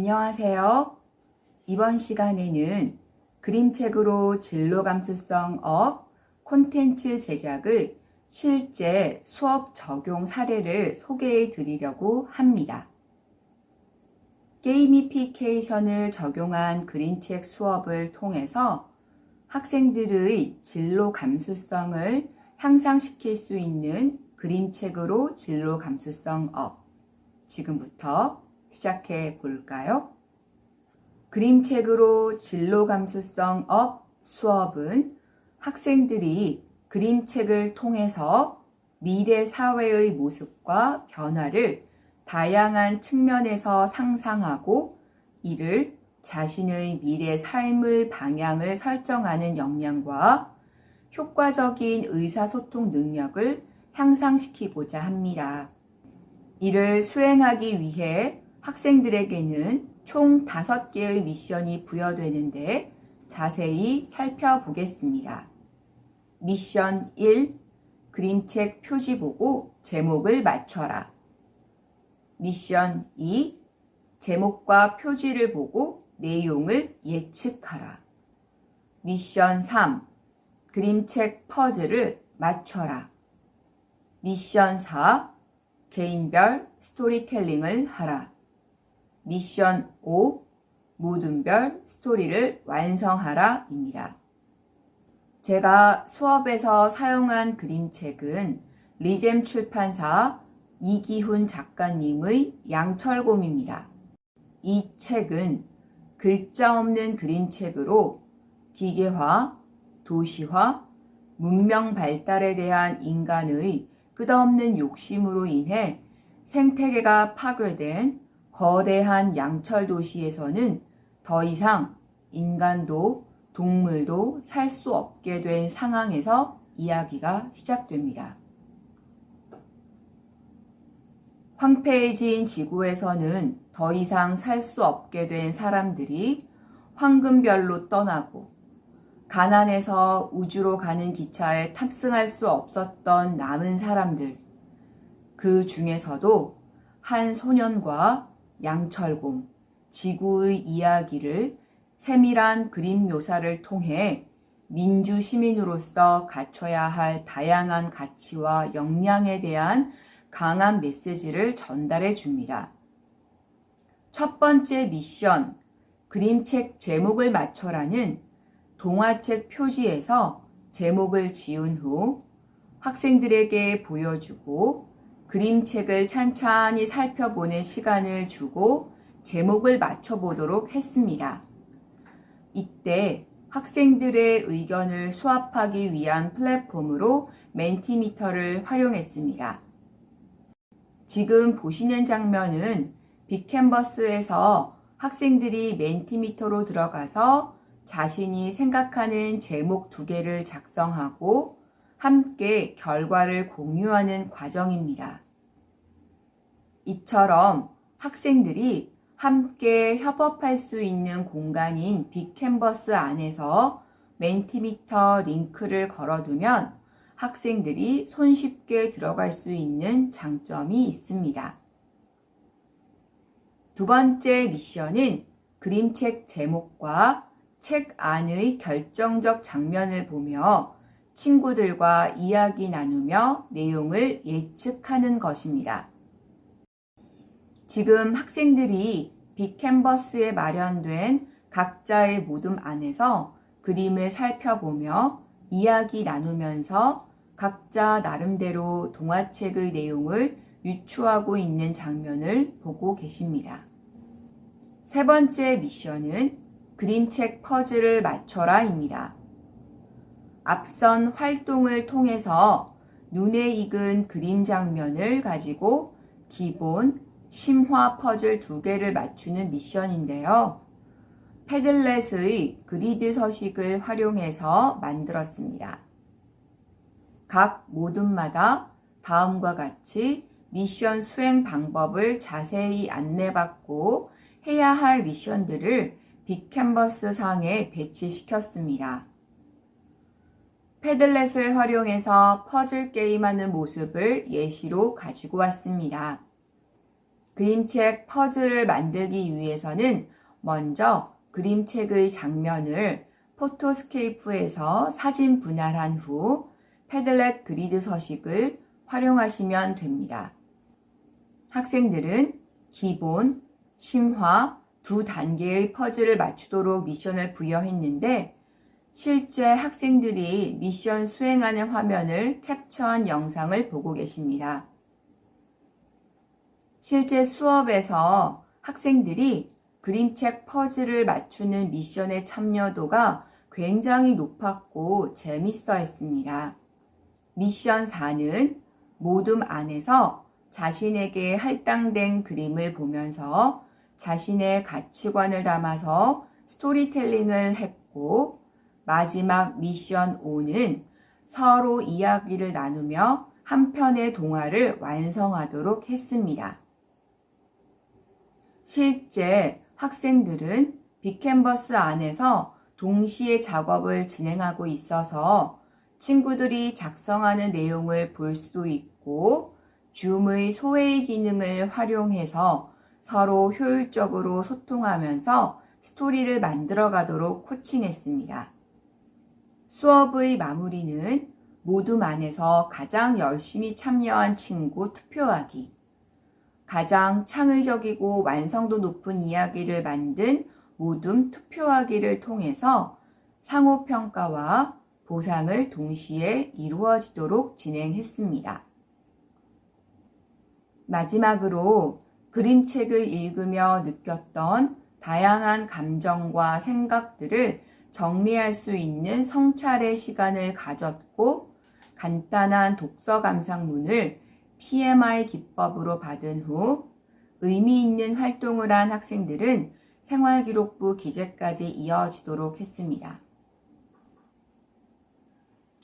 안녕하세요. 이번 시간에는 그림책으로 진로 감수성 업 콘텐츠 제작을 실제 수업 적용 사례를 소개해 드리려고 합니다. 게이미피케이션을 적용한 그림책 수업을 통해서 학생들의 진로 감수성을 향상시킬 수 있는 그림책으로 진로 감수성 업. 지금부터 시작해 볼까요? 그림책으로 진로 감수성 업 수업은 학생들이 그림책을 통해서 미래 사회의 모습과 변화를 다양한 측면에서 상상하고 이를 자신의 미래 삶의 방향을 설정하는 역량과 효과적인 의사소통 능력을 향상시키고자 합니다. 이를 수행하기 위해 학생들에게는 총 5개의 미션이 부여되는데 자세히 살펴보겠습니다. 미션 1. 그림책 표지 보고 제목을 맞춰라. 미션 2. 제목과 표지를 보고 내용을 예측하라. 미션 3. 그림책 퍼즐을 맞춰라. 미션 4. 개인별 스토리텔링을 하라. 미션 5. 모둠별 스토리를 완성하라 입니다. 제가 수업에서 사용한 그림책은 리잼 출판사 이기훈 작가님의 양철곰입니다. 이 책은 글자 없는 그림책으로 기계화, 도시화, 문명 발달에 대한 인간의 끝없는 욕심으로 인해 생태계가 파괴된 거대한 양철 도시에서는 더 이상 인간도 동물도 살 수 없게 된 상황에서 이야기가 시작됩니다. 황폐해진 지구에서는 더 이상 살 수 없게 된 사람들이 황금별로 떠나고 가난해서 우주로 가는 기차에 탑승할 수 없었던 남은 사람들, 그 중에서도 한 소년과 양철곰, 지구의 이야기를 세밀한 그림 묘사를 통해 민주 시민으로서 갖춰야 할 다양한 가치와 역량에 대한 강한 메시지를 전달해 줍니다. 첫 번째 미션, 그림책 제목을 맞춰라는 동화책 표지에서 제목을 지운 후 학생들에게 보여주고 그림책을 찬찬히 살펴보는 시간을 주고 제목을 맞춰보도록 했습니다. 이때 학생들의 의견을 수합하기 위한 플랫폼으로 멘티미터를 활용했습니다. 지금 보시는 장면은 빅캔버스에서 학생들이 멘티미터로 들어가서 자신이 생각하는 제목 2개를 작성하고 함께 결과를 공유하는 과정입니다. 이처럼 학생들이 함께 협업할 수 있는 공간인 빅캔버스 안에서 멘티미터 링크를 걸어두면 학생들이 손쉽게 들어갈 수 있는 장점이 있습니다. 두 번째 미션은 그림책 제목과 책 안의 결정적 장면을 보며 친구들과 이야기 나누며 내용을 예측하는 것입니다. 지금 학생들이 빅캔버스에 마련된 각자의 모둠 안에서 그림을 살펴보며 이야기 나누면서 각자 나름대로 동화책의 내용을 유추하고 있는 장면을 보고 계십니다. 세 번째 미션은 그림책 퍼즐을 맞춰라입니다. 앞선 활동을 통해서 눈에 익은 그림 장면을 가지고 기본 심화 퍼즐 2개를 맞추는 미션인데요. 패들렛의 그리드 서식을 활용해서 만들었습니다. 각 모둠마다 다음과 같이 미션 수행 방법을 자세히 안내받고 해야 할 미션들을 빅캔버스 상에 배치시켰습니다. 패들렛을 활용해서 퍼즐 게임하는 모습을 예시로 가지고 왔습니다. 그림책 퍼즐을 만들기 위해서는 먼저 그림책의 장면을 포토스케이프에서 사진 분할한 후 패들렛 그리드 서식을 활용하시면 됩니다. 학생들은 기본, 심화 두 단계의 퍼즐을 맞추도록 미션을 부여했는데 실제 학생들이 미션 수행하는 화면을 캡처한 영상을 보고 계십니다. 실제 수업에서 학생들이 그림책 퍼즐을 맞추는 미션의 참여도가 굉장히 높았고 재밌어 했습니다. 미션 4는 모둠 안에서 자신에게 할당된 그림을 보면서 자신의 가치관을 담아서 스토리텔링을 했고, 마지막 미션 5는 서로 이야기를 나누며 한 편의 동화를 완성하도록 했습니다. 실제 학생들은 빅캔버스 안에서 동시에 작업을 진행하고 있어서 친구들이 작성하는 내용을 볼 수도 있고 줌의 소회의 기능을 활용해서 서로 효율적으로 소통하면서 스토리를 만들어 가도록 코칭했습니다. 수업의 마무리는 모둠 안에서 가장 열심히 참여한 친구 투표하기, 가장 창의적이고 완성도 높은 이야기를 만든 모둠 투표하기를 통해서 상호평가와 보상을 동시에 이루어지도록 진행했습니다. 마지막으로 그림책을 읽으며 느꼈던 다양한 감정과 생각들을 정리할 수 있는 성찰의 시간을 가졌고 간단한 독서 감상문을 PMI 기법으로 받은 후 의미 있는 활동을 한 학생들은 생활기록부 기재까지 이어지도록 했습니다.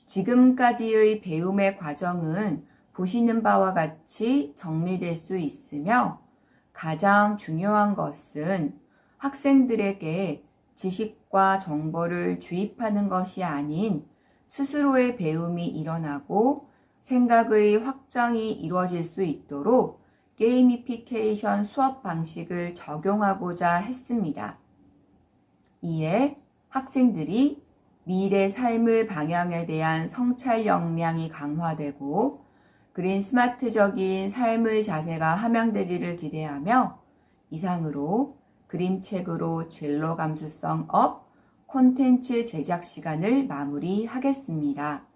지금까지의 배움의 과정은 보시는 바와 같이 정리될 수 있으며 가장 중요한 것은 학생들에게 지식과 정보를 주입하는 것이 아닌 스스로의 배움이 일어나고 생각의 확장이 이루어질 수 있도록 게이미피케이션 수업 방식을 적용하고자 했습니다. 이에 학생들이 미래 삶의 방향에 대한 성찰 역량이 강화되고 그린 스마트적인 삶의 자세가 함양되기를 기대하며 이상으로 그림책으로 진로 감수성 업 콘텐츠 제작 시간을 마무리하겠습니다.